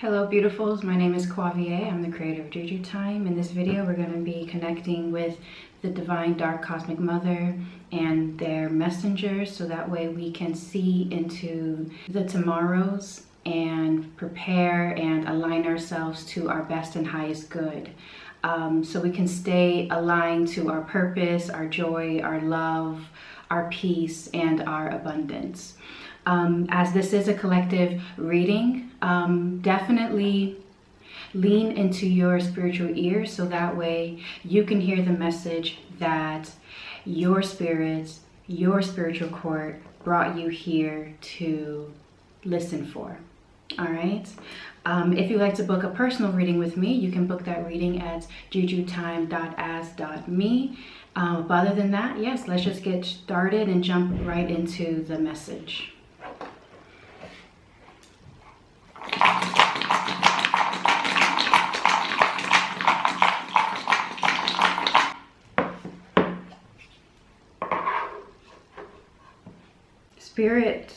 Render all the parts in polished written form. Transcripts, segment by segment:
Hello beautifuls, my name is Quavia. I'm the creator of JuJu Thyme. In this video we're going to be connecting with the Divine Dark Cosmic Mother and their messengers, so that way we can see into the tomorrows and prepare and align ourselves to our best and highest good. So we can stay aligned to our purpose, our joy, our love, our peace, and our abundance. As this is a collective reading, definitely lean into your spiritual ears so that way you can hear the message that your spirits, your spiritual court brought you here to listen for. All right. If you'd like to book a personal reading with me, you can book that reading at jujuthyme.as.me. But other than that, yes, let's just get started and jump right into the message. Spirit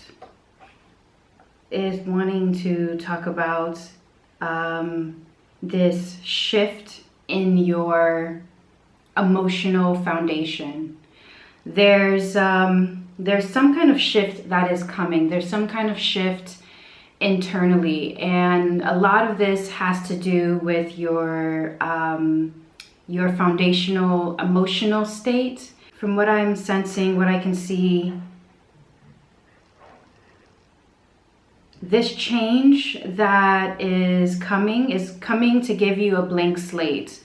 is wanting to talk about this shift in your emotional foundation. There's some kind of shift that is coming. There's some kind of shift internally, and a lot of this has to do with your foundational emotional state. From what I'm sensing, what I can see, this change that is coming to give you a blank slate.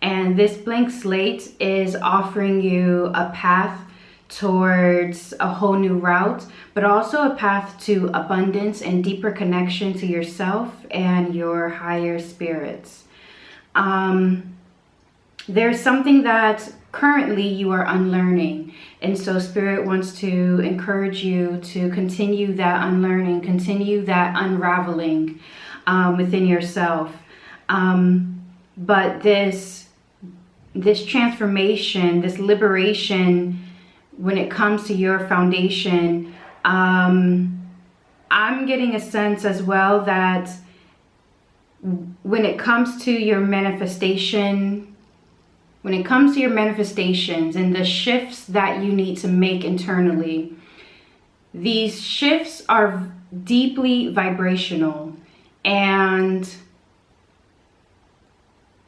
And this blank slate is offering you a path towards a whole new route, but also a path to abundance and deeper connection to yourself and your higher spirits. There's something that currently you are unlearning, and so Spirit wants to encourage you to continue that unlearning, continue that unraveling within yourself. But this transformation, this liberation, when it comes to your foundation, I'm getting a sense as well that when it comes to your manifestation, when it comes to your manifestations and the shifts that you need to make internally, these shifts are deeply vibrational. And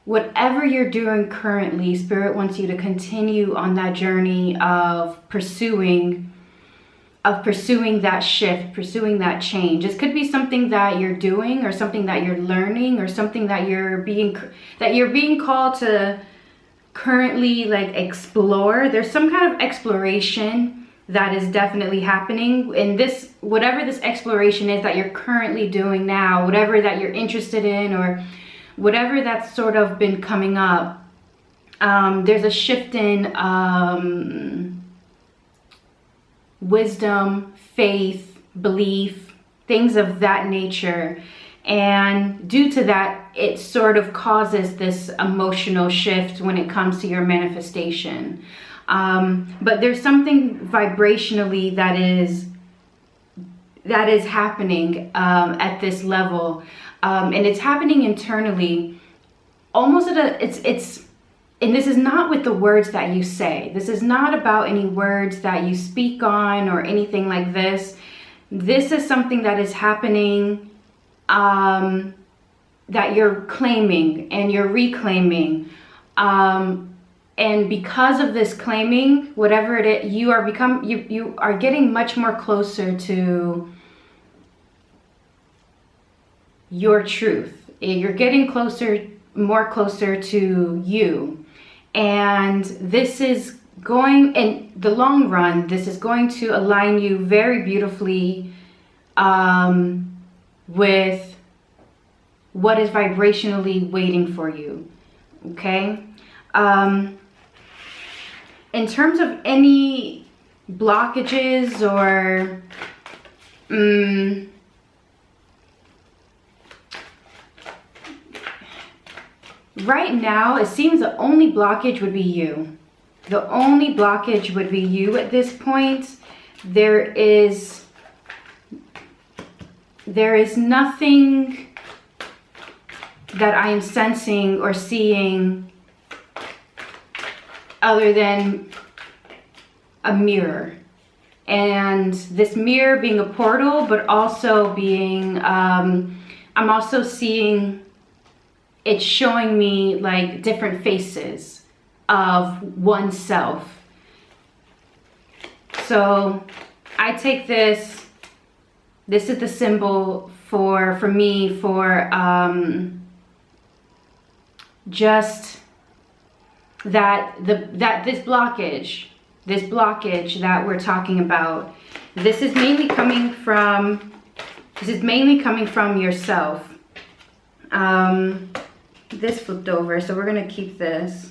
whatever you're doing currently, Spirit wants you to continue on that journey of pursuing that shift, pursuing that change. This could be something that you're doing, or something that you're learning, or something that you're being called to currently explore. There's some kind of exploration that is definitely happening in this, whatever this exploration is that you're currently doing now, whatever that you're interested in, or whatever that's sort of been coming up. There's a shift in wisdom, faith, belief, things of that nature. And due to that, it sort of causes this emotional shift when it comes to your manifestation. But there's something vibrationally that is happening at this level. And it's happening internally, almost at and this is not with the words that you say. This is not about any words that you speak on or anything like this. This is something that is happening, that you're claiming and you're reclaiming. And because of this claiming, whatever it is, you are getting much more closer to your truth. You're getting more closer to you. And this is going, in the long run, this is going to align you very beautifully with what is vibrationally waiting for you. Okay? In terms of any blockages or right now, it seems the only blockage would be you. The only blockage would be you at this point. There is nothing that I am sensing or seeing other than a mirror. And this mirror being a portal, but also being, I'm also seeing it showing me like different faces of oneself. So I take this is the symbol for me, for just that this blockage that we're talking about, this is mainly coming from yourself. This flipped over, so we're gonna keep this.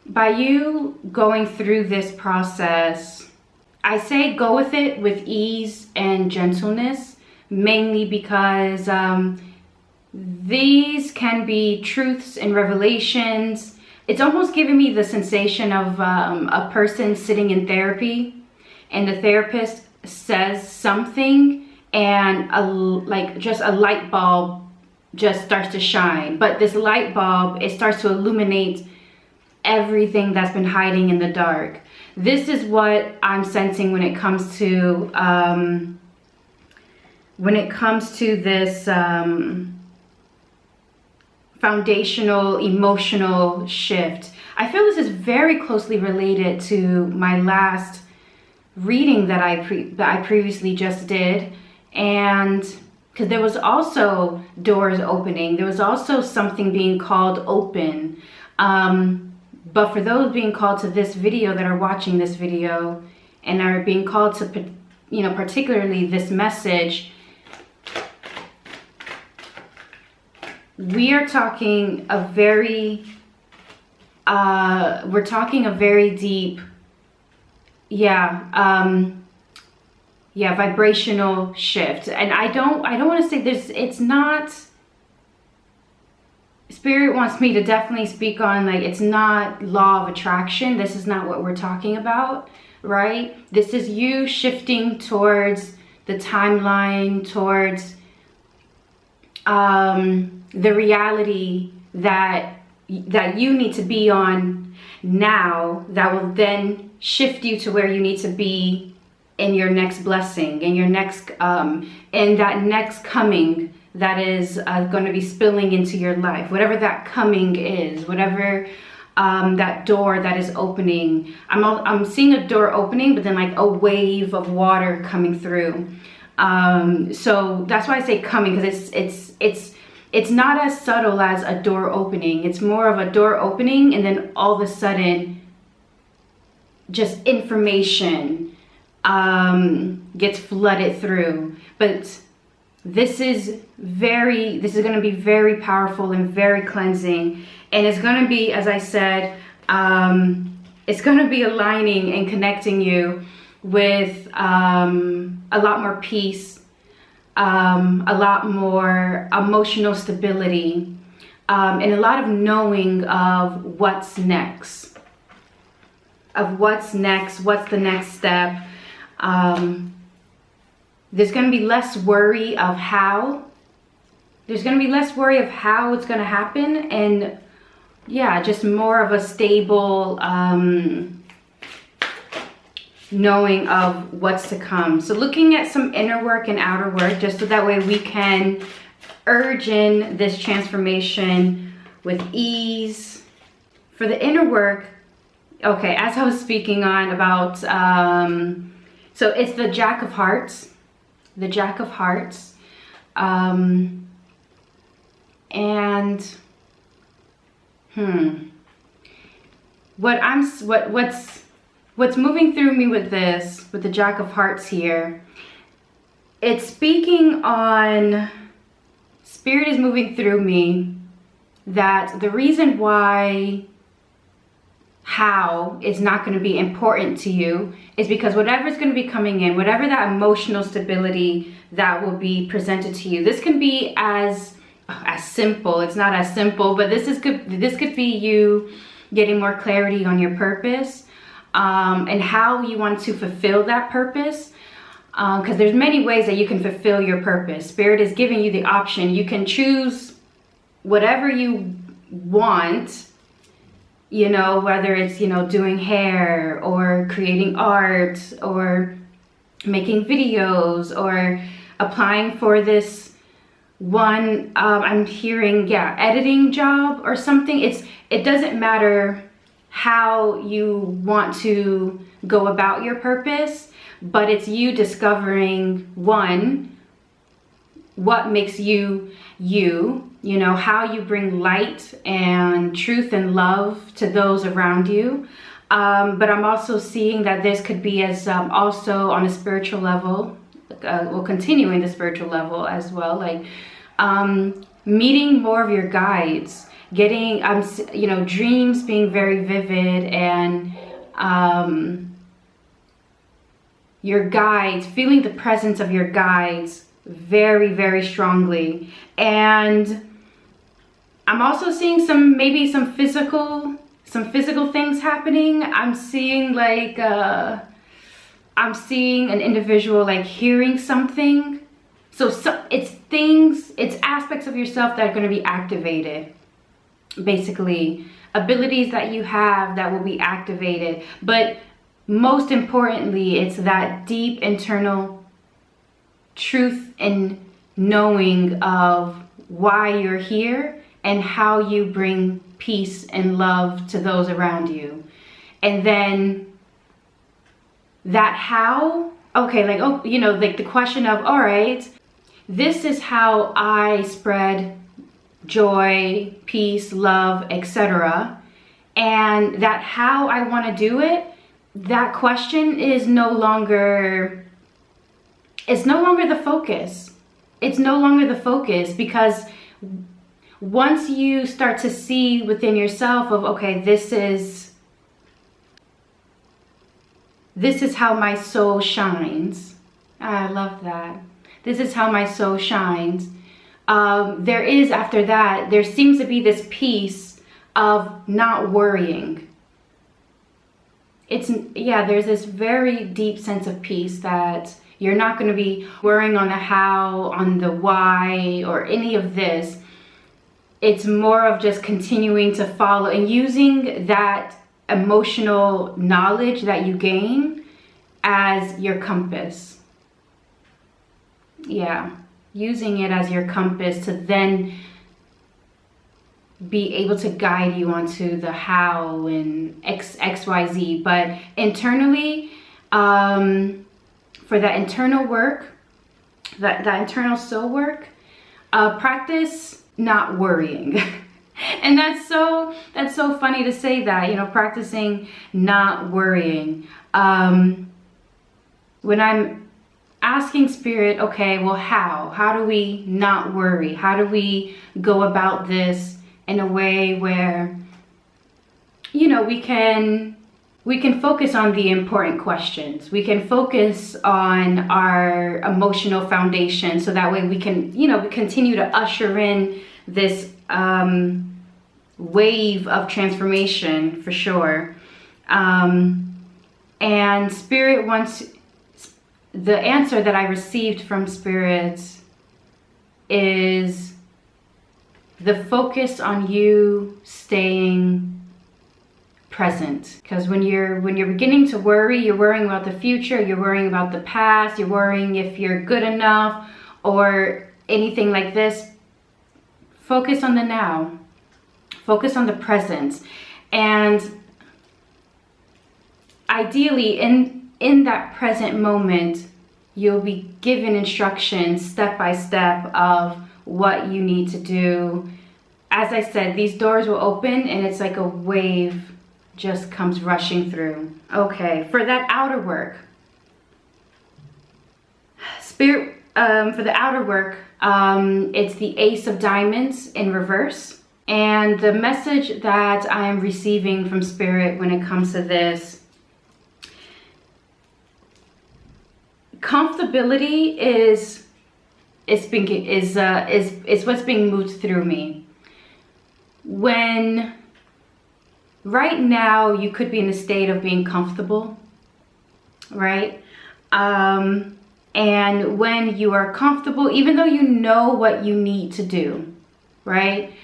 By you going through this process, I say go with it with ease and gentleness, mainly because these can be truths and revelations. It's almost giving me the sensation of a person sitting in therapy, and the therapist says something, and just a light bulb just starts to shine. But this light bulb, it starts to illuminate everything that's been hiding in the dark. This is what I'm sensing when it comes to this foundational emotional shift. I feel this is very closely related to my last reading that I previously just did, and because there was also doors opening, there was also something being called open. But for those being called to this video, that are watching this video and are being called to, you know, particularly this message, we are talking a very, we're talking a very deep, vibrational shift. And I don't want to say this, it's not, Spirit wants me to definitely speak on, like, it's not law of attraction. This is not what we're talking about, right? This is you shifting towards the timeline, towards the reality that you need to be on now, that will then shift you to where you need to be in your next blessing, in your next in that next coming that is going to be spilling into your life, whatever that coming is, whatever that door that is opening. I'm seeing a door opening, but then like a wave of water coming through. So that's why I say coming, because it's not as subtle as a door opening. It's more of a door opening, and then all of a sudden, just information gets flooded through. But this is going to be very powerful and very cleansing, and it's going to be, as I said, it's going to be aligning and connecting you with a lot more peace, a lot more emotional stability, and a lot of knowing of what's next, what's the next step. There's going to be less worry of how. There's going to be less worry of how it's going to happen, and yeah, just more of a stable knowing of what's to come. So looking at some inner work and outer work, just so that way we can urge in this transformation with ease. For the inner work, okay, as I was speaking on about, so it's the Jack of Hearts. The Jack of Hearts, and what's moving through me with this, with the Jack of Hearts here, it's speaking on, Spirit is moving through me that the reason why how is not going to be important to you is because whatever's going to be coming in, whatever that emotional stability that will be presented to you, this can be as simple, it's not as simple, but this could be you getting more clarity on your purpose, and how you want to fulfill that purpose, because there's many ways that you can fulfill your purpose. Spirit is giving you the option. You can choose whatever you want, you know, whether it's, you know, doing hair or creating art or making videos or applying for this one, I'm hearing, yeah, editing job or something. It doesn't matter how you want to go about your purpose, but it's you discovering, one, what makes you you know, how you bring light and truth and love to those around you. But I'm also seeing that this could be as also on a spiritual level, well, continuing the spiritual level as well, like meeting more of your guides, getting, you know, dreams being very vivid, and your guides, feeling the presence of your guides very, very strongly. And I'm also seeing maybe some physical things happening. I'm seeing like, I'm seeing an individual like hearing something. So it's things, it's aspects of yourself that are going to be activated. Basically, abilities that you have that will be activated. But most importantly, it's that deep internal truth and knowing of why you're here and how you bring peace and love to those around you. And then that how, okay, like, oh, you know, like the question of, all right, this is how I spread joy, peace, love, etc. And that how I want to do it, that question is no longer, it's no longer the focus. It's no longer the focus, because once you start to see within yourself of, okay, this is how my soul shines. I love that. This is how my soul shines. There is, after that, there seems to be this piece of not worrying. Yeah, there's this very deep sense of peace that you're not going to be worrying on the how, on the why, or any of this. It's more of just continuing to follow and using that emotional knowledge that you gain as your compass. Yeah, using it as your compass to then be able to guide you onto the how and XYZ. But internally, for that internal work, that internal soul work, practice not worrying. And that's so funny to say that, you know, practicing not worrying. When I'm asking spirit, okay, well, how do we not worry? How do we go about this in a way where, you know, we can focus on the important questions. We can focus on our emotional foundation, so that way we can, you know, we continue to usher in this wave of transformation, for sure. And spirit wants, the answer that I received from spirit is the focus on you staying present. Because when you're beginning to worry, you're worrying about the future, you're worrying about the past, you're worrying if you're good enough or anything like this. Focus on the now. Focus on the present. And ideally, in that present moment, you'll be given instructions step by step of what you need to do. As I said, these doors will open and it's like a wave just comes rushing through. Okay, for that outer work, spirit, for the outer work, it's the Ace of Diamonds in reverse. And the message that I am receiving from spirit when it comes to this, comfortability is what's being moved through me. When right now you could be in a state of being comfortable, right? And when you are comfortable, even though you know what you need to do, right?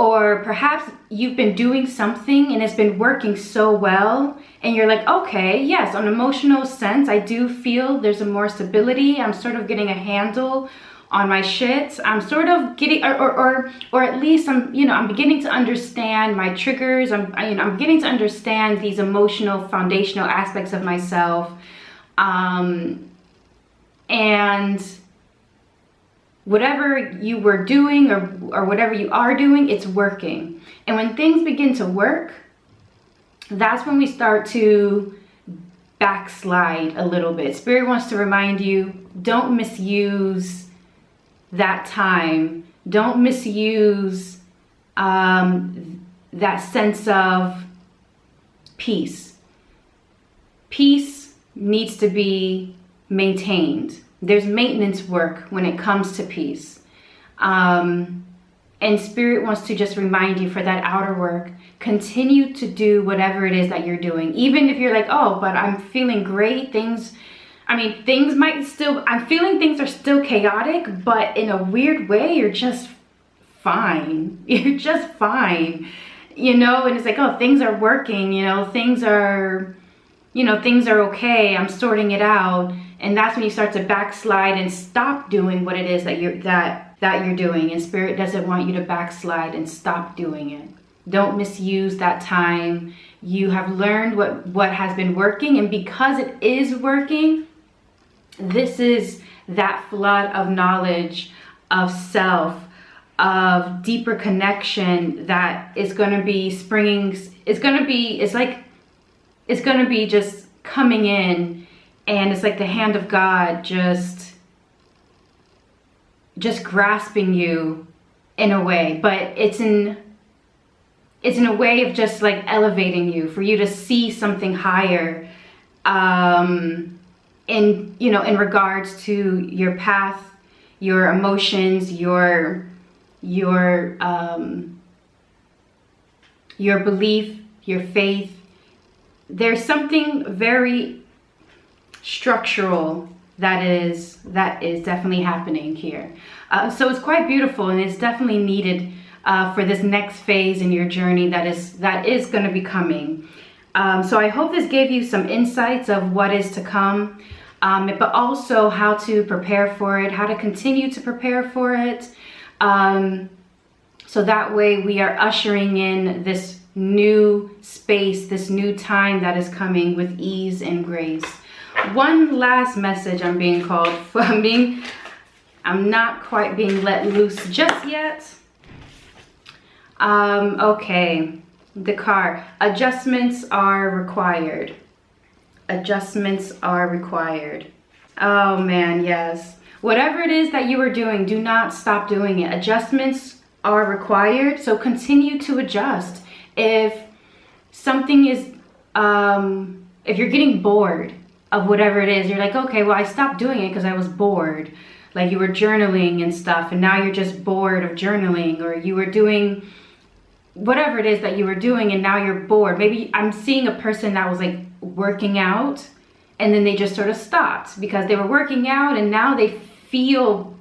Or perhaps you've been doing something and it's been working so well, and you're like, okay, yes, on an emotional sense, I do feel there's a more stability. I'm sort of getting a handle on my shit. I'm sort of getting, or at least I'm, you know, I'm beginning to understand my triggers. I'm beginning to understand these emotional, foundational aspects of myself. And whatever you were doing or whatever you are doing, it's working. And when things begin to work, that's when we start to backslide a little bit. Spirit wants to remind you, don't misuse that time. Don't misuse that sense of peace. Peace needs to be maintained. There's maintenance work when it comes to peace. And Spirit wants to just remind you, for that outer work, continue to do whatever it is that you're doing. Even if you're like, oh, but I'm feeling great. Things might still, I'm feeling things are still chaotic, but in a weird way, you're just fine. You're just fine, you know? And it's like, oh, things are working, you know, things are okay. I'm sorting it out. And that's when you start to backslide and stop doing what it is that you're doing. And Spirit doesn't want you to backslide and stop doing it. Don't misuse that time. You have learned what has been working, and because it is working, this is that flood of knowledge, of self, of deeper connection that is going to be springing. It's going to be just coming in, and it's like the hand of God just grasping you in a way, but it's in a way of just like elevating you, for you to see something higher, in regards to your path, your emotions, your belief, your faith. There's something very structural that is definitely happening here. So it's quite beautiful, and it's definitely needed for this next phase in your journey that is going to be coming. So I hope this gave you some insights of what is to come, but also how to prepare for it, how to continue to prepare for it. So that way we are ushering in this new space, this new time that is coming with ease and grace. One last message I'm being called for. I'm not quite being let loose just yet. Okay, the car. Adjustments are required. Adjustments are required. Oh man, yes. Whatever it is that you are doing, do not stop doing it. Adjustments are required, so continue to adjust. If something is, if you're getting bored of whatever it is, you're like, okay, well, I stopped doing it because I was bored. Like you were journaling and stuff, and now you're just bored of journaling, or you were doing whatever it is that you were doing and now you're bored. Maybe I'm seeing a person that was like working out, and then they just sort of stopped because they were working out, and now they feel,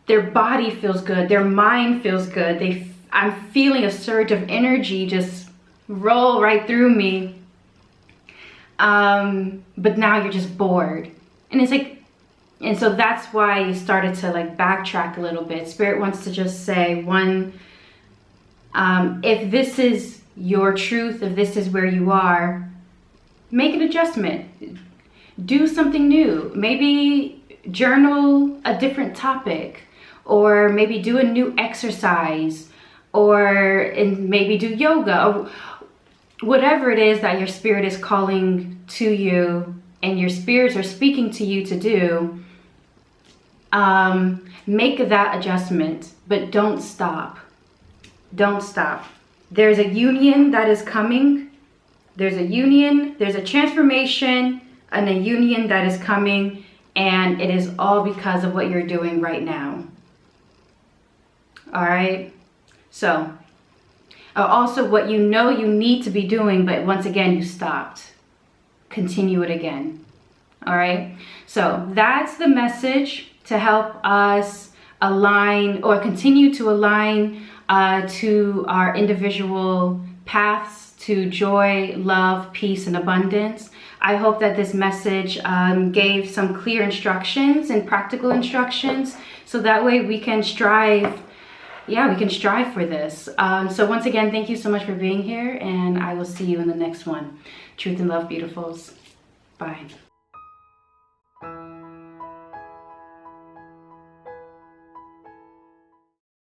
their body feels good, their mind feels good. I'm feeling a surge of energy just roll right through me. But now you're just bored. And it's like, and so that's why you started to like backtrack a little bit. Spirit wants to just say, one, if this is your truth, if this is where you are, make an adjustment. Do something new. Maybe journal a different topic, or maybe do a new exercise, or maybe do yoga, or whatever it is that your spirit is calling to you and your spirits are speaking to you to do. Make that adjustment, but don't stop. Don't stop. There's a union that is coming. There's a union, there's a transformation, and a union that is coming, and it is all because of what you're doing right now. All right. So also what you know you need to be doing, but once again you stopped. Continue it again. All right. So that's the message to help us align or continue to align to our individual paths to joy, love, peace, and abundance. I hope that this message gave some clear instructions and practical instructions, so that way we can strive. Yeah, we can strive for this. So once again, thank you so much for being here, and I will see you in the next one. Truth and love, beautifuls. Bye.